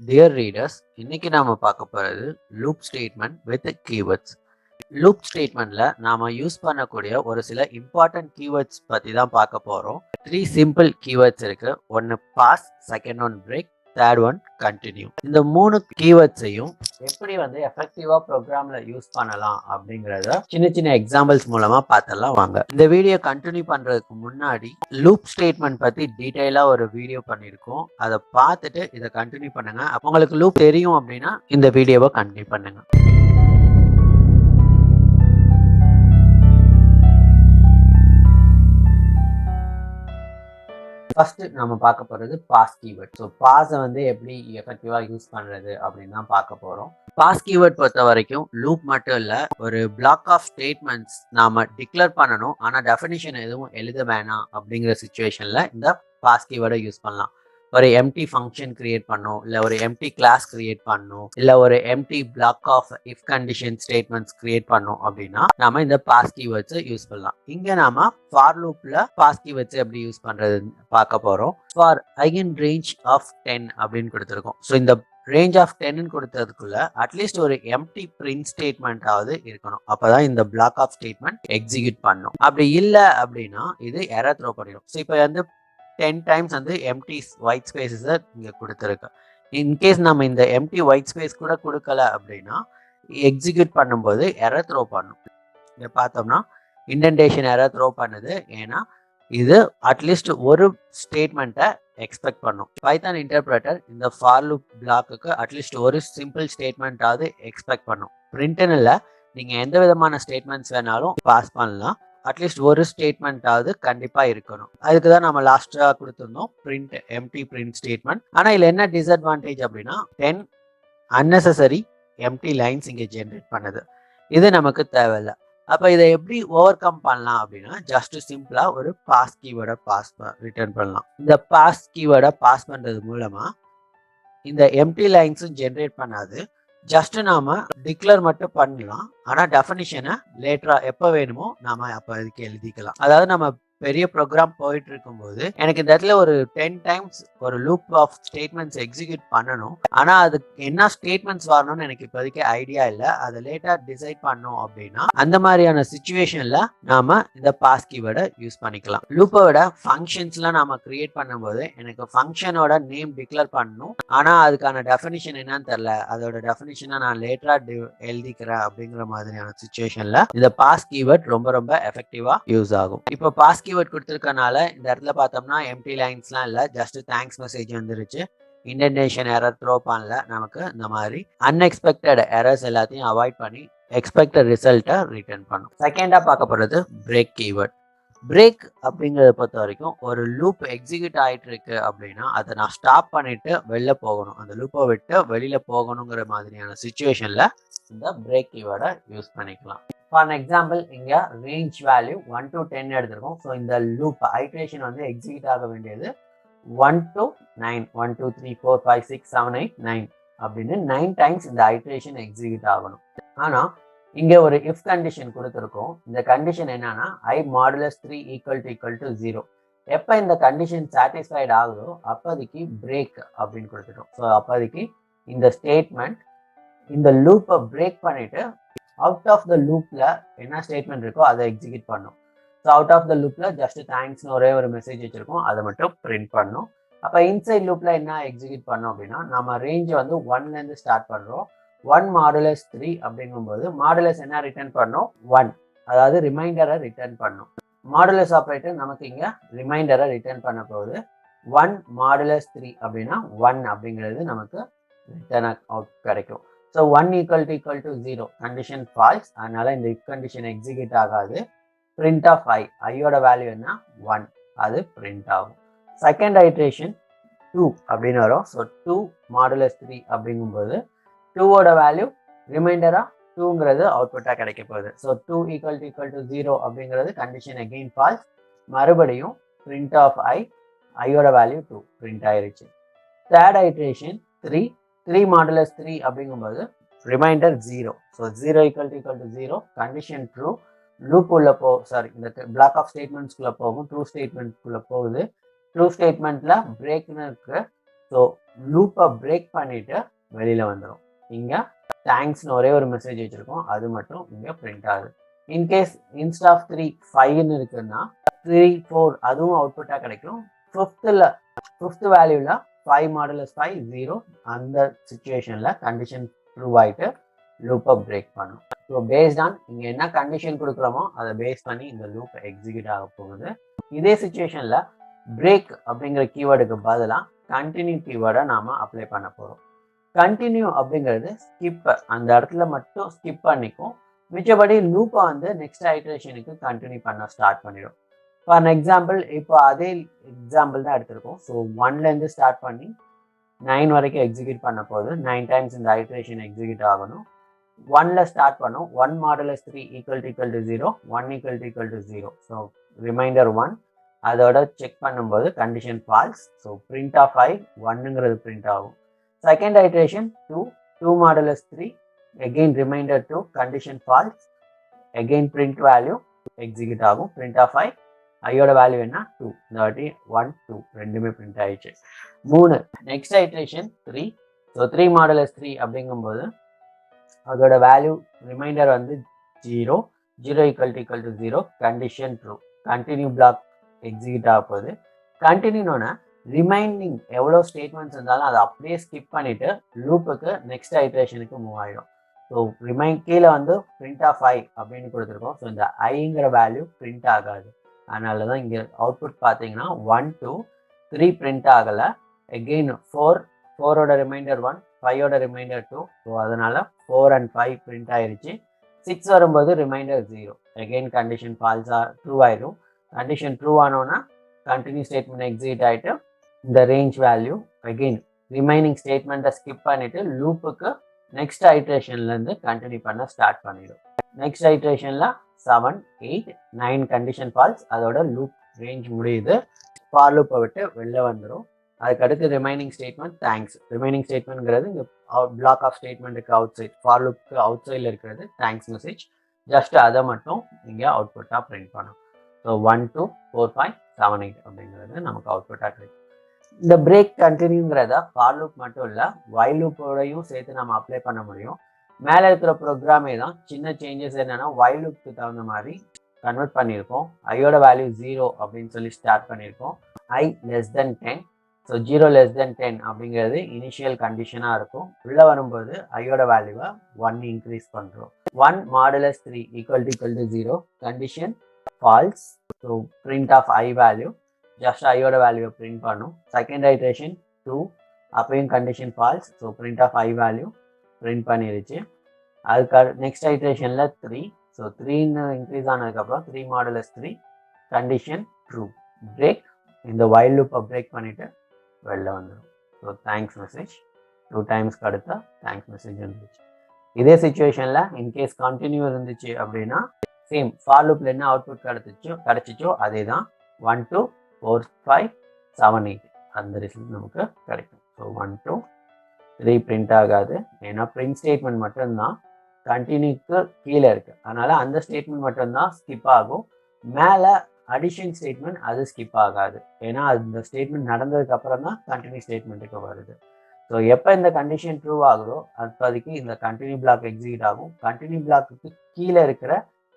Dear readers, இன்னைக்கு நாம பார்க்க போறது loop statement with keywords. loop statementல நாம யூஸ் பண்ணக்கூடிய ஒரு சில important keywords பத்தி தான் பார்க்க போறோம். 3 simple keywords இருக்கு. ஒன்னு pass, second one break, third one continue. இந்த மூணு keywordsஐயும் எப்படி எஃபெக்டிவா ப்ரோக்ராம்ல யூஸ் பண்ணலாம் அப்படிங்கறத சின்ன சின்ன எக்ஸாம்பிள்ஸ் மூலமா பார்த்தலாம் வாங்க. இந்த வீடியோ கண்டினியூ பண்றதுக்கு முன்னாடி லூப் ஸ்டேட்மெண்ட் பத்தி டீடைலா ஒரு வீடியோ பண்ணிருக்கோம். அதை பார்த்துட்டு இதை கண்டினியூ பண்ணுங்க. உங்களுக்கு லூப் தெரியும் அப்படின்னா இந்த வீடியோவை கண்டினியூ பண்ணுங்க. ஃபர்ஸ்ட் நம்ம பார்க்க போறது பாஸ் கீவேர்ட். ஸோ பாஸை எப்படி எஃபெக்டிவா யூஸ் பண்றது அப்படின்னு தான் பார்க்க போறோம். பாஸ் கீவேர்ட் பொறுத்த வரைக்கும் லூப் மட்டும் இல்ல, ஒரு பிளாக் ஆஃப் ஸ்டேட்மெண்ட்ஸ் நாம டிக்ளேர் பண்ணணும், ஆனா டெஃபினிஷன் எதுவும் எழுத வேணாம் அப்படிங்கிற சுச்சுவேஷன்ல இந்த பாஸ் கீவேர்டை யூஸ் பண்ணலாம். ஒரு எம்டி ஃபங்க்ஷன் கிரியேட் பண்ணும், இல்லை ஒரு எம்டி கிளாஸ் கிரியேட் பண்ணும், இல்லை ஒரு empty block of if condition statements create பண்ணும் அப்படின்னா நாம இந்த பாஸ் கீவேர்ட்ஸ் யூஸ் பண்ணலாம். இங்க நாம ஃபார் லூப்ல பாஸ் கீவேர்ட்ஸ் எப்படி யூஸ் பண்றது பார்க்க போறோம். ஃபார் ஐகன் ரேஞ்ச் ஆஃப் 10 அப்படின்னு கொடுத்துருக்கோம். ஸோ இந்த ரேஞ்ச் ஆஃப் 10 கொடுத்ததுக்குள்ள அட்லீஸ்ட் ஒரு எம்டி பிரிண்ட் ஸ்டேட்மெண்ட் இருக்கணும். அப்பதான் இந்த பிளாக் ஆஃப் ஸ்டேட்மெண்ட் எக்ஸிக்யூட் பண்ணும். அப்படி இல்லை அப்படின்னா இது எரர் த்ரோ பண்ணிடும். ஸோ இப்போ 10 டைம்ஸ் எம்டி ஒயிட் ஸ்பேசஸ் இங்க கொடுத்துருக்கு. இன்கேஸ் நம்ம இந்த எம்டி ஒயிட் ஸ்பேஸ் கூட கொடுக்கல அப்படின்னா எக்ஸிக்யூட் பண்ணும்போது எரர் த்ரோ பண்ணும். இங்க பார்த்தோம்னா இண்டென்டேஷன் எரர் த்ரோ பண்ணுது. ஏன்னா இது அட்லீஸ்ட் ஒரு ஸ்டேட்மெண்ட்டை எக்ஸ்பெக்ட் பண்ணும். பைத்தான் இன்டர்பிரட்டர் இந்த ஃபார் லூப் பிளாக்குக்கு அட்லீஸ்ட் ஒரு சிம்பிள் ஸ்டேட்மெண்ட்டாவது எக்ஸ்பெக்ட் பண்ணும். பிரிண்ட்னு இல்லை, நீங்க எந்த விதமான ஸ்டேட்மெண்ட்ஸ் வேணாலும் பாஸ் பண்ணலாம். அட்லீஸ்ட் ஒரு ஸ்டேட்மெண்ட்டாவது கண்டிப்பா இருக்கணும். அதுக்கு தான் நம்ம லாஸ்டா கொடுத்துருந்தோம் பிரிண்ட், எம்டி பிரிண்ட் ஸ்டேட்மெண்ட். ஆனா இதுல என்ன டிஸ்அட்வான்டேஜ் அப்படின்னா 10 அன்னெசரி எம்டி லைன்ஸ் இங்க ஜென்ரேட் பண்ணுது. இது நமக்கு தேவையில்லை. அப்ப இதை எப்படி ஓவர் கம் பண்ணலாம் அப்படின்னா ஜஸ்ட் சிம்பிளா ஒரு பாஸ் கீவேர்டை ரிட்டர்ன் பண்ணலாம். இந்த பாஸ் கீவேர்டை பாஸ் பண்றது மூலமா இந்த எம்டி லைன்ஸும் ஜென்ரேட் பண்ணாது. ஜஸ்ட் நாம டிக்ளேர் மட்டும் பண்ணலாம். ஆனா டெஃபினிஷனை லேட்டரா எப்ப வேணுமோ நாம அப்ப இதுக்கு எழுதிக்கலாம். அதாவது நம்ம பெரிய ப்ரோக்ராம் போயிட்டு இருக்கும்போது எனக்கு இந்த இடத்துல ஒரு 10 டைம்ஸ் ஒரு லூப் ஆஃப் ஸ்டேட்மெண்ட்ஸ் எக்ஸிக்யூட் பண்ணணும். ஆனா அதுக்கு என்ன ஸ்டேட்மெண்ட்ஸ் வரணும்னு எனக்கு இப்போதைக்கு ஐடியா இல்லை. அதை லேட்டா டிசைட் பண்ணோம் அப்படின்னா அந்த மாதிரியான சுச்சுவேஷன்ல நாம இந்த பாஸ் கீவேர்டை யூஸ் பண்ணிக்கலாம். லூப்போட ஃபங்க்ஷன்ஸ்லாம் நாம கிரியேட் பண்ணும்போது எனக்கு ஃபங்க்ஷனோட நேம் டிக்ளேர் பண்ணணும். ஆனா அதுக்கான டெஃபினிஷன் என்னன்னு தெரியல, அதோட டெஃபினிஷனை நான் லேட்டரா எழுதிக்கிறேன் அப்படிங்கிற மாதிரியான சுச்சுவேஷன்ல இந்த பாஸ் கீவேர்ட் ரொம்ப ரொம்ப எஃபெக்டிவா யூஸ் ஆகும். இப்போ பாஸ் கீவேர்ட் கொடுத்துருக்கனால இந்த இடத்துல பார்த்தோம்னா எம்டி லைன்ஸ்லாம் இல்லை, ஜஸ்ட் தேங்க்ஸ் மெசேஜ் வந்துருச்சு. இண்டென்டேஷன் எரர் த்ரோ பண்ணல. நமக்கு இந்த மாதிரி அன்எக்ஸ்பெக்டட் எரர்ஸ் எல்லாத்தையும் அவாய்ட் பண்ணி எக்ஸ்பெக்டட் ரிசல்ட்டை ரிட்டர்ன் பண்ணும். செகண்டா பார்க்க போறது பிரேக் கீவேர்ட். பிரேக் அப்படிங்கிறத பொறுத்த வரைக்கும் ஒரு லூப் எக்ஸிக்யூட் ஆகிட்டு இருக்கு அப்படின்னா அதை நான் ஸ்டாப் பண்ணிட்டு வெளில போகணும், அந்த லூப்பை விட்டு வெளியில போகணுங்கிற மாதிரியான சுச்சுவேஷன்ல இந்த பிரேக் கீவேர்டை யூஸ் பண்ணிக்கலாம். ஃபார் எக்ஸாம்பிள் இங்க ரேஞ்ச் வேல்யூ 1 to 10 எடுத்திருக்கோம். ஸோ இந்த லூப் ஐட்ரேஷன் எக்ஸிக்யூட் ஆக வேண்டியது 1 to 9, 1 2 3 4 5 6 7 8 9 அப்படின்னு 9 டைம்ஸ் இந்த ஐட்ரேஷன் எக்ஸிக்யூட் ஆகணும். ஆனா இங்க ஒரு இஃப் கண்டிஷன் கொடுத்துருக்கோம். இந்த கண்டிஷன் என்னன்னா I மாடுலஸ் 3 ஈக்குவல் டு 0. எப்ப இந்த கண்டிஷன் சாட்டிஸ்ஃபைட் ஆகுதோ அப்போதைக்கு பிரேக் அப்படின்னு கொடுத்துட்டோம். ஸோ அப்போதைக்கு இந்த ஸ்டேட்மெண்ட் இந்த லூப்பை பிரேக் பண்ணிட்டு அவுட் ஆஃப் த லூப்ல என்ன ஸ்டேட்மெண்ட் இருக்கோ அதை எக்ஸிக்யூட் பண்ணும். ஸோ அவுட் ஆஃப் த லூப்ல ஜஸ்ட் தேங்க்ஸ்னு ஒரே ஒரு மெசேஜ் வச்சிருக்கோம், அதை மட்டும் பிரிண்ட் பண்ணும். அப்போ இன்சைட் லூப்ல என்ன எக்ஸிக்யூட் பண்ணோம் அப்படின்னா நம்ம ரேஞ்ச் 1ல இருந்து ஸ்டார்ட் பண்றோம். 1 மாடுலஸ் 3 அப்படிங்கும்போது மாடுலஸ் என்ன ரிட்டர்ன் பண்ணும்? 1, அதாவது ரிமைண்டரை ரிட்டர்ன் பண்ணும். மாடுலஸ் ஆப்ரேட்டர் நமக்கு இங்க ரிமைண்டரை ரிட்டர்ன் பண்ண போகுது. 1 மாடுலஸ் 3 அப்படின்னா 1 அப்படிங்கிறது நமக்கு ரிட்டர்ன் அவுட் கிடைக்கும். So 1 equal to 0 condition falls. அதனால இந்த இஃப் கண்டிஷன் எக்ஸிக்யூட் ஆகாது. பிரிண்ட் ஆஃப் ஐ, ஐயோட வேல்யூ என்ன? 1, அது பிரிண்ட் ஆகும். செகண்ட் ஐட்ரேஷன் 2 அப்படின்னு வரும். ஸோ 2 மாடுலஸ் 3 அப்படிங்கும்போது 2ஓட வேல்யூ ரிமைண்டரா 2ங்கிறது அவுட்புட்டாக கிடைக்க போகுது. ஸோ 2 ஈக்குவல் டு 0 அப்படிங்கிறது கண்டிஷன் அகெயின் ஃபால்ஸ். மறுபடியும் பிரிண்ட் ஆஃப் ஐ, ஐயோட வேல்யூ 2 பிரிண்ட் ஆயிருச்சு. தேர்ட் ஐட்ரேஷன் 3 மாடுலஸ் 3 அப்படிங்கும்போது remainder 0. So 0 equal to 0 condition true. Loop உள்ள இந்த பிளாக் ஆஃப் ஸ்டேட்மெண்ட்ஸ்குள்ள போகும். ட்ரூ ஸ்டேட்மெண்ட்குள்ள போகுது. ட்ரூ ஸ்டேட்மெண்ட்ல பிரேக்னு இருக்கு. ஸோ லூப்பை பிரேக் பண்ணிட்டு வெளியில் வந்துடும். இங்கே தேங்க்ஸ்னு ஒரே ஒரு மெசேஜ் வச்சுருக்கோம், அது மட்டும் இங்கே பிரிண்ட் ஆகுது. இன்கேஸ் இன்ஸ்ட் ஆஃப் 3 5ன்னு இருக்குன்னா 3 4 அதுவும் அவுட்புட்டாக கிடைக்கும். ஃபிஃப்த் வேல்யூவில் 5 மாடுலஸ் 5 0 அந்த சுச்சுவேஷனில் கண்டிஷன் ப்ரூவ் ஆகிட்டு லூப்பை பிரேக் பண்ணும். ஸோ பேஸ்ட் ஆன் இங்கே என்ன கண்டிஷன் கொடுக்குறோமோ அதை பேஸ் பண்ணி இந்த லூப் எக்ஸிக்யூட் ஆக போகுது. இதே சுச்சுவேஷனில் பிரேக் அப்படிங்கிற கீவேர்டுக்கு பதிலாக கண்டினியூ கீவேர்டை நாம் அப்ளை பண்ண போகிறோம். கண்டினியூ அப்படிங்கிறது ஸ்கிப், அந்த இடத்துல மட்டும் ஸ்கிப் பண்ணிக்கும். மிச்சபடி லூப்பை வந்து நெக்ஸ்ட் ஐட்ரேஷனுக்கு கண்டினியூ பண்ண ஸ்டார்ட் பண்ணிடும். ஃபார் எக்ஸாம்பிள் இப்போ அதே எக்ஸாம்பிள் தான் எடுத்திருக்கோம். ஸோ 1லேருந்து ஸ்டார்ட் பண்ணி 9 வரைக்கும் எக்ஸிக்யூட் பண்ண போது 9 டைம்ஸ் இந்த ஐட்ரேஷன் எக்ஸிக்யூட் ஆகணும். 1ல் ஸ்டார்ட் பண்ணும். 1 modulus 3 equal to 0 1 equal to 0. So remainder 1 அதோட செக் பண்ணும்போது condition false. So print of 5 1ங்கிறது பிரிண்ட் ஆகும். Second iteration 2 modulus 3 again remainder 2 condition false. again print value execute ஆகும். பிரிண்ட் ஆஃப் 5 ஐயோட வேல்யூ என்ன 2. இந்த வாட்டி 1 2 ரெண்டுமே பிரிண்ட் ஆயிடுச்சு. 3 நெக்ஸ்ட் ஐட்ரேஷன் 3. ஸோ 3 மாடுலஸ் 3 அப்படிங்கும்போது அதோட வேல்யூ ரிமைண்டர் வந்து 0 equal to 0 condition true. Continue black execute ஆக போகுது. கண்டினியூனோன்னா ரிமைனிங் எவ்வளோ ஸ்டேட்மெண்ட்ஸ் இருந்தாலும் அதை அப்படியே ஸ்கிப் பண்ணிவிட்டு லூப்புக்கு நெக்ஸ்ட் ஐட்ரேஷனுக்கு மூவ் ஆகிடும். ஸோ கீழே வந்து பிரிண்ட் ஆஃப் 5 அப்படின்னு கொடுத்துருக்கோம். ஸோ இந்த ஐங்கிற வேல்யூ பிரிண்ட் ஆகாது. அதனால தான் இங்கே அவுட்புட் பார்த்தீங்கன்னா 1 2 3 பிரிண்ட் ஆகலை. எகெயின் 4ஓட ரிமைண்டர் 1 5ஓட ரிமைண்டர் 2. ஸோ அதனால் 4 and 5 பிரிண்ட் ஆயிடுச்சு. 6 வரும்போது ரிமைண்டர் 0. எகெயின் கண்டிஷன் ஃபால்ஸாக ட்ரூ ஆயிடும். கண்டிஷன் ட்ரூ ஆனோன்னா கண்டினியூ ஸ்டேட்மெண்ட் எக்ஸிக்யூட் ஆகிட்டு இந்த ரேஞ்ச் வேல்யூ அகெயின் ரிமைனிங் ஸ்டேட்மெண்ட்டை ஸ்கிப் பண்ணிவிட்டு லூப்புக்கு நெக்ஸ்ட் ஐட்ரேஷன்லேருந்து கண்டினியூ பண்ண ஸ்டார்ட் பண்ணிடும். நெக்ஸ்ட் ஐட்ரேஷனில் 7 8 9 கண்டிஷன் ஃபால்ஸ். அதோட லூப் ரேஞ்ச் முடியுது. ஃபார் லூப்பை விட்டு வெளில வந்துடும். அதுக்கடுத்து ரிமைனிங் ஸ்டேட்மெண்ட் தேங்க்ஸ். ரிமைனிங் ஸ்டேட்மெண்ட்ங்கிறது இங்கே பிளாக் ஆஃப் ஸ்டேட்மெண்ட்டுக்கு அவுட் சைட், ஃபார் லூப்புக்கு அவுட் சைடில் இருக்கிறது தேங்க்ஸ் மெசேஜ். ஜஸ்ட் அதை மட்டும் இங்கே அவுட்புட்டாக பிரிண்ட் பண்ணும். ஸோ 1 2 4 5 7 8 அப்படிங்கிறது நமக்கு அவுட்புட்டாக கிடைக்கும். இந்த பிரேக் கண்டினியூங்கிறத ஃபார் லூப் மட்டும் இல்லை வைல் லூப்போடையும் சேர்த்து நம்ம அப்ளை பண்ண முடியும். மேலே இருக்கிற ப்ரோக்ராமே தான் சின்ன சேஞ்சஸ் என்னென்னா வைல் லூப்புக்கு தகுந்த மாதிரி கன்வெர்ட் பண்ணியிருக்கோம். ஐயோட வேல்யூ 0 அப்படின்னு சொல்லி ஸ்டார்ட் பண்ணியிருக்கோம். I less than 10. So 0 less than 10 அப்படிங்கிறது இனிஷியல் கண்டிஷனாக இருக்கும். உள்ளே வரும்போது ஐயோட வேல்யூவை 1 இன்க்ரீஸ் பண்ணுறோம். 1 modulus 3 equal to 0 condition false. So print of i value just ஐயோட வேல்யூவை பிரிண்ட் பண்ணும். செகண்ட் ஐட்ரேஷன் 2 அப்பயும் condition false. So print of i value print பண்ணிருச்சு. அதுக்கு நெக்ஸ்ட் ஐட்ரேஷனில் 3. ஸோ 3ன்னு இன்க்ரீஸ் ஆனதுக்கப்புறம் 3 மாடுலஸ் 3 கண்டிஷன் ட்ரூ. பிரேக் இந்த வைல் லூப்பை பிரேக் பண்ணிவிட்டு வெளில வந்துடும். ஸோ தேங்க்ஸ் மெசேஜ் 2 டைம்ஸ்க்கு அடுத்த தேங்க்ஸ் மெசேஜ் இருந்துச்சு. இதே சுச்சுவேஷனில் இன்கேஸ் கண்டினியூ இருந்துச்சு அப்படின்னா சேம் ஃபார் லூப்பில் என்ன அவுட்புட் கிடச்சிச்சோ அதே தான் 1 2 4 5 7 8 அந்த ரிசல்ட் நமக்கு கிடைக்கும். ஸோ 1 2 3 பிரிண்ட் ஆகாது. ஏன்னா பிரிண்ட் ஸ்டேட்மெண்ட் மட்டும்தான் கண்டினியூக்கு கீழே இருக்குது. அதனால் அந்த ஸ்டேட்மெண்ட் மட்டும்தான் ஸ்கிப் ஆகும். மேலே அடிஷன் ஸ்டேட்மெண்ட் அது ஸ்கிப் ஆகாது. ஏன்னா அந்த ஸ்டேட்மெண்ட் நடந்ததுக்கு அப்புறம் தான் கண்டினியூ ஸ்டேட்மெண்ட்டுக்கு வருது. ஸோ எப்போ இந்த கண்டிஷன் ட்ரூ ஆகுதோ அப்போதைக்கு இந்த கண்டினியூ பிளாக் எக்ஸிக்யூட் ஆகும். கண்டினியூ பிளாக்கு கீழே இருக்கிற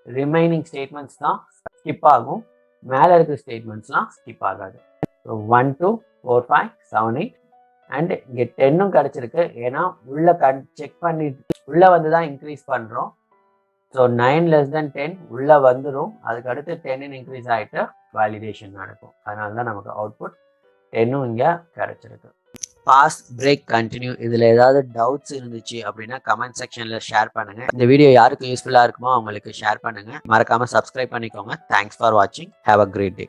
ரிமைனிங் ஸ்டேட்மெண்ட்ஸ் தான் ஸ்கிப் ஆகும். மேலே இருக்கிற ஸ்டேட்மெண்ட்ஸ்லாம் ஸ்கிப் ஆகாது. ஸோ 1 2 4 5 7 8 அண்ட் இங்கே 10ம் கிடச்சிருக்கு. ஏன்னா உள்ள செக் பண்ணி உள்ளே வந்து தான் இன்க்ரீஸ் பண்ணுறோம். ஸோ 9 less than 10 உள்ளே வந்துடும். அதுக்கு அடுத்து 10 இன்க்ரீஸ் ஆகிட்டு வேலிடேஷன் நடக்கும். அதனால தான் நமக்கு அவுட்புட் 10ம் இங்கே கிடச்சிருக்கு. பாஸ் பிரேக் கண்டினியூ இதில் ஏதாவது டவுட்ஸ் இருந்துச்சு அப்படின்னா கமெண்ட் செக்ஷனில் ஷேர் பண்ணுங்கள். இந்த வீடியோ யாருக்கு யூஸ்ஃபுல்லாக இருக்குமோ அவங்களுக்கு ஷேர் பண்ணுங்கள். மறக்காமல் சப்ஸ்கிரைப் பண்ணிக்கோங்க. தேங்க்ஸ் ஃபார் வாட்சிங். Have a great day.